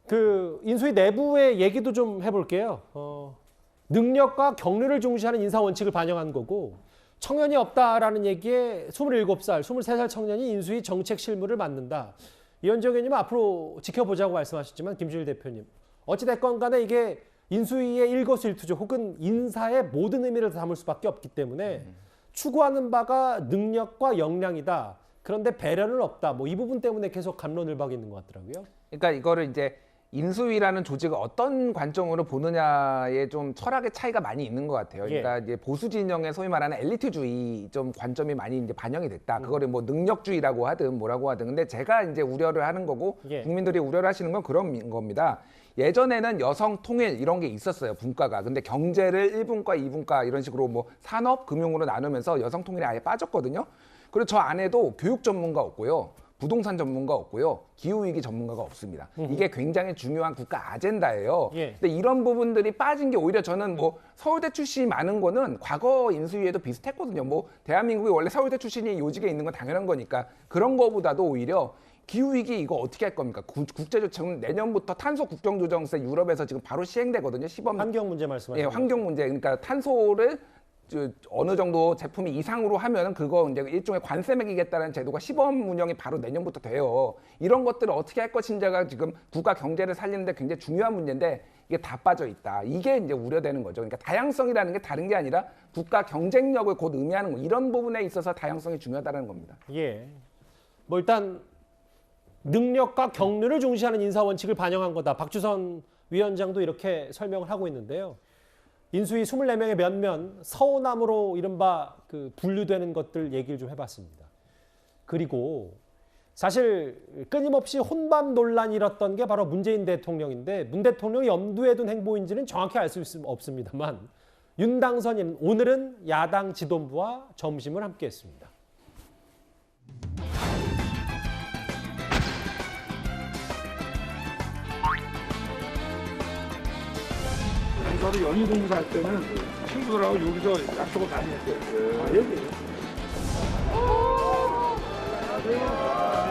그 인수위 내부의 얘기도 좀 해볼게요. 능력과 격려를 중시하는 인사 원칙을 반영한 거고 청년이 없다라는 얘기에 27살, 23살 청년이 인수위 정책 실무를 맡는다. 이현정 의원님 앞으로 지켜보자고 말씀하셨지만 김준일 대표님 어찌됐건 간에 이게 인수위의 일거수일투족 혹은 인사의 모든 의미를 담을 수밖에 없기 때문에 추구하는 바가 능력과 역량이다. 그런데 배려는 없다. 뭐 이 부분 때문에 계속 갑론을 박고 있는 것 같더라고요. 그러니까 이거를 이제 인수위라는 조직을 어떤 관점으로 보느냐에 좀 철학의 차이가 많이 있는 것 같아요. 그러니까 이제 보수 진영의 소위 말하는 엘리트주의 좀 관점이 많이 이제 반영이 됐다. 그거를 뭐 능력주의라고 하든 뭐라고 하든. 근데 제가 이제 우려를 하는 거고 국민들이 우려를 하시는 건 그런 겁니다. 예전에는 여성 통일 이런 게 있었어요. 분과가. 근데 경제를 1분과, 2분과 이런 식으로 뭐 산업, 금융으로 나누면서 여성 통일이 아예 빠졌거든요. 그리고 저 안에도 교육 전문가 없고요. 부동산 전문가 없고요. 기후위기 전문가가 없습니다. 이게 굉장히 중요한 국가 아젠다예요. 근데 이런 부분들이 빠진 게 오히려 저는 뭐 서울대 출신이 많은 거는 과거 인수위에도 비슷했거든요. 뭐 대한민국이 원래 서울대 출신이 요직에 있는 건 당연한 거니까 그런 거보다도 오히려 기후위기 이거 어떻게 할 겁니까? 국제조정 내년부터 탄소 국경조정세 유럽에서 지금 바로 시행되거든요. 시범 환경 문제 말씀하시는 예, 환경 문제. 그러니까 탄소를 어느 정도 제품이 이상으로 하면 그거 이제 일종의 관세 매기겠다는 제도가 시범 운영이 바로 내년부터 돼요. 이런 것들을 어떻게 할 것인지가 지금 국가 경제를 살리는데 굉장히 중요한 문제인데 이게 다 빠져 있다. 이게 이제 우려되는 거죠. 그러니까 다양성이라는 게 다른 게 아니라 국가 경쟁력을 곧 의미하는 거. 이런 부분에 있어서 다양성이 중요하다는 겁니다. 예. 뭐 일단 능력과 격려를 중시하는 인사 원칙을 반영한 거다. 박주선 위원장도 이렇게 설명을 하고 있는데요. 인수위 24명의 면면 서운함으로 이른바 그 분류되는 것들 얘기를 좀 해봤습니다. 그리고 사실 끊임없이 혼밥 논란이 일었던 게 바로 문재인 대통령인데 문 대통령이 염두에 둔 행보인지는 정확히 알 수 없습니다만 윤 당선인 오늘은 야당 지도부와 점심을 함께 했습니다. 저도 연희 공부 할 때는 친구들하고 여기서 약속을 많이 했어요. 아, 여기.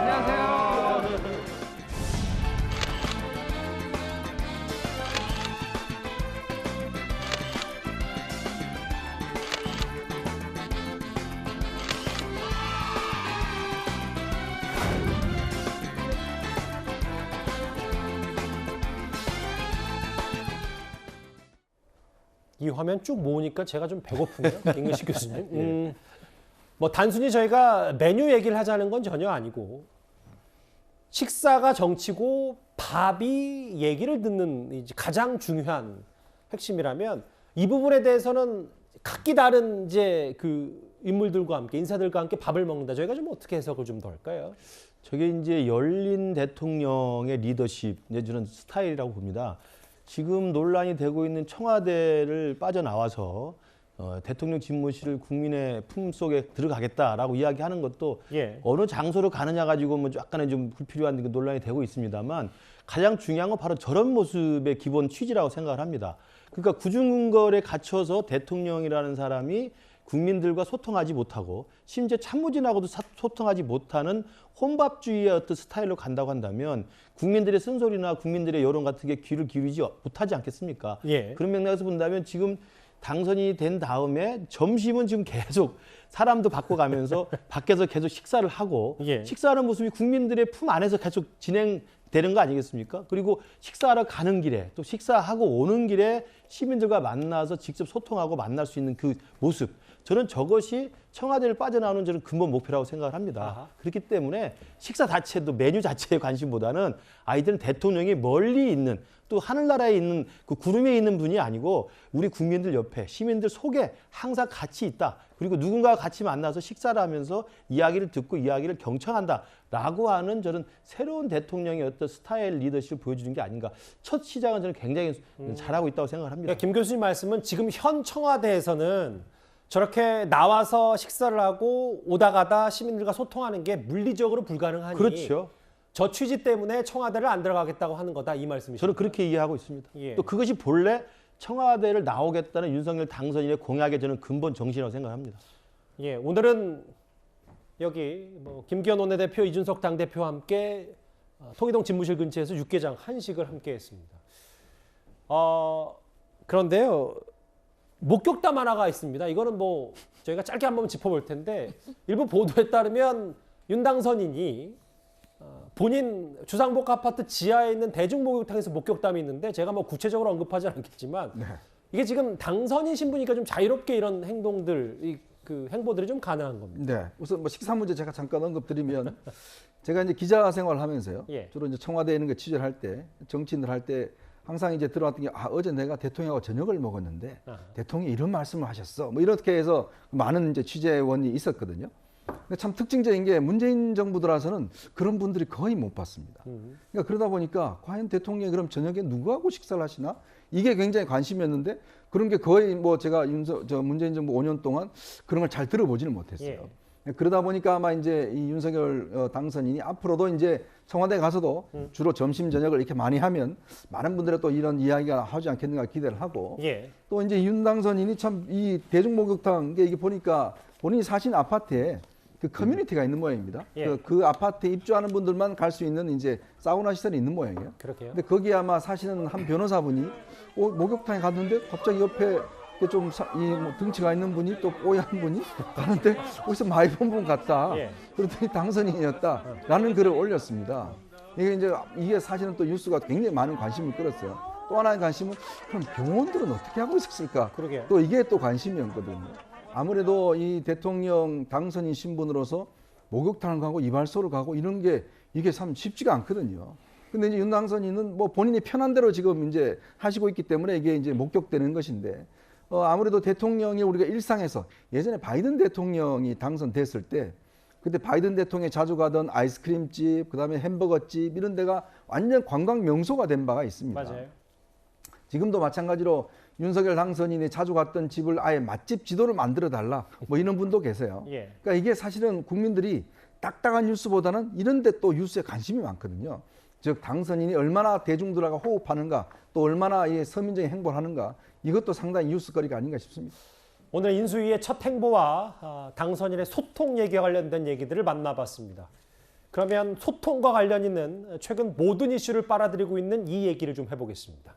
안녕하세요. 이 화면 쭉 모으니까 제가 좀 배고프네요. 김근식 교수님. 뭐 단순히 저희가 메뉴 얘기를 하자는 건 전혀 아니고 식사가 정치고 밥이 얘기를 듣는 이제 가장 중요한 핵심이라면 이 부분에 대해서는 각기 다른 이제 그 인물들과 함께 인사들과 함께 밥을 먹는다. 저희가 좀 어떻게 해석을 좀 더 할까요? 저게 이제 열린 대통령의 리더십 내주는 스타일이라고 봅니다. 지금 논란이 되고 있는 청와대를 빠져나와서 대통령 집무실을 국민의 품속에 들어가겠다라고 이야기하는 것도 어느 장소로 가느냐 가지고 뭐 약간의 좀 불필요한 논란이 되고 있습니다만 가장 중요한 건 바로 저런 모습의 기본 취지라고 생각을 합니다. 그러니까 구중궁궐에 갇혀서 대통령이라는 사람이 국민들과 소통하지 못하고 심지어 참모진하고도 소통하지 못하는 혼밥주의의 어떤 스타일로 간다고 한다면 국민들의 쓴소리나 국민들의 여론 같은 게 귀를 기울이지 못하지 않겠습니까? 그런 맥락에서 본다면 지금 당선이 된 다음에 점심은 지금 계속 사람도 바꿔가면서 밖에서 계속 식사를 하고 식사하는 모습이 국민들의 품 안에서 계속 진행되는 거 아니겠습니까? 그리고 식사하러 가는 길에 또 식사하고 오는 길에 시민들과 만나서 직접 소통하고 만날 수 있는 그 모습, 저는 저것이 청와대를 빠져나오는 저는 근본 목표라고 생각을 합니다. 그렇기 때문에 식사 자체도 메뉴 자체의 관심보다는 아이들은 대통령이 멀리 있는 또 하늘나라에 있는 그 구름에 있는 분이 아니고 우리 국민들 옆에 시민들 속에 항상 같이 있다. 그리고 누군가와 같이 만나서 식사를 하면서 이야기를 듣고 이야기를 경청한다라고 하는 저는 새로운 대통령의 어떤 스타일 리더십을 보여주는 게 아닌가. 첫 시작은 저는 굉장히 잘하고 있다고 생각을 합니다. 그러니까 김 교수님 말씀은 지금 현 청와대에서는 저렇게 나와서 식사를 하고 오다 가다 시민들과 소통하는 게 물리적으로 불가능하니 그렇죠. 저 취지 때문에 청와대를 안 들어가겠다고 하는 거다 이 말씀이시죠? 저는 그렇게 이해하고 있습니다. 또 그것이 본래 청와대를 나오겠다는 윤석열 당선인의 공약의 저는 근본 정신이라고 생각합니다. 오늘은 여기 뭐 김기현 원내대표, 이준석 당대표와 함께 통이동 집무실 근처에서 육개장 한식을 함께했습니다. 그런데요, 목격담 하나가 있습니다. 이거는 뭐 저희가 짧게 한번 짚어볼 텐데 일부 보도에 따르면 윤 당선인이 본인 주상복 아파트 지하에 있는 대중목욕탕에서 목격담이 있는데 제가 뭐 구체적으로 언급하지 않겠지만 이게 지금 당선인 신분이니까 좀 자유롭게 이런 행동들, 그 행보들이 좀 가능한 겁니다. 네, 우선 뭐 식사 문제 제가 잠깐 언급드리면 제가 이제 기자 생활하면서요. 예. 주로 이제 청와대에 있는 거 취재를 할 때, 정치인들 할 때 항상 이제 들어왔던 게 어제 내가 대통령하고 저녁을 먹었는데 대통령이 이런 말씀을 하셨어. 뭐 이렇게 해서 많은 이제 취재원이 있었거든요. 근데 참 특징적인 게 문재인 정부 들어서는 그런 분들이 거의 못 봤습니다. 그러니까 그러다 보니까 과연 대통령이 그럼 저녁에 누구하고 식사를 하시나? 이게 굉장히 관심이었는데 그런 게 거의 뭐 제가 문재인 정부 5년 동안 그런 걸 잘 들어보지는 못했어요. 그러다 보니까 아마 이제 이 윤석열 당선인이 앞으로도 이제 청와대 가서도 주로 점심 저녁을 이렇게 많이 하면 많은 분들이 또 이런 이야기가 하지 않겠는가 기대를 하고 또 이제 윤 당선인이 참 이 대중목욕탕 이게 보니까 본인이 사신 아파트에 그 커뮤니티가 있는 모양입니다. 그 아파트에 입주하는 분들만 갈 수 있는 이제 사우나 시설이 있는 모양이에요. 그렇게요. 근데 거기 아마 사시는 한 변호사분이 목욕탕에 갔는데 갑자기 옆에 좀 뭐 등치가 있는 분이 또 뽀얀 분이 가는데 어디서 많이 본 분 같다. 그랬더니 당선인이었다라는 글을 올렸습니다. 이게 사실은 또 뉴스가 굉장히 많은 관심을 끌었어요. 또 하나의 관심은 그럼 병원들은 어떻게 하고 있었을까? 그러게요. 또 이게 또 관심이었거든요. 아무래도 이 대통령 당선인 신분으로서 목욕탕을 가고 이발소를 가고 이런 게 이게 참 쉽지가 않거든요. 근데 이제 윤 당선인은 뭐 본인이 편한 대로 지금 이제 하시고 있기 때문에 이게 이제 목격되는 것인데 아무래도 대통령이 우리가 일상에서 예전에 바이든 대통령이 당선됐을 때 그때 바이든 대통령이 자주 가던 아이스크림집, 그다음에 햄버거집 이런 데가 완전 관광 명소가 된 바가 있습니다. 맞아요. 지금도 마찬가지로 윤석열 당선인이 자주 갔던 집을 아예 맛집 지도를 만들어 달라 뭐 이런 분도 계세요. 그러니까 이게 사실은 국민들이 딱딱한 뉴스보다는 이런 데 또 뉴스에 관심이 많거든요. 즉 당선인이 얼마나 대중들과 호흡하는가 또 얼마나 서민적인 행보를 하는가 이것도 상당히 뉴스거리가 아닌가 싶습니다. 오늘 인수위의 첫 행보와 당선인의 소통 얘기와 관련된 얘기들을 만나봤습니다. 그러면 소통과 관련 있는 최근 모든 이슈를 빨아들이고 있는 이 얘기를 좀 해보겠습니다.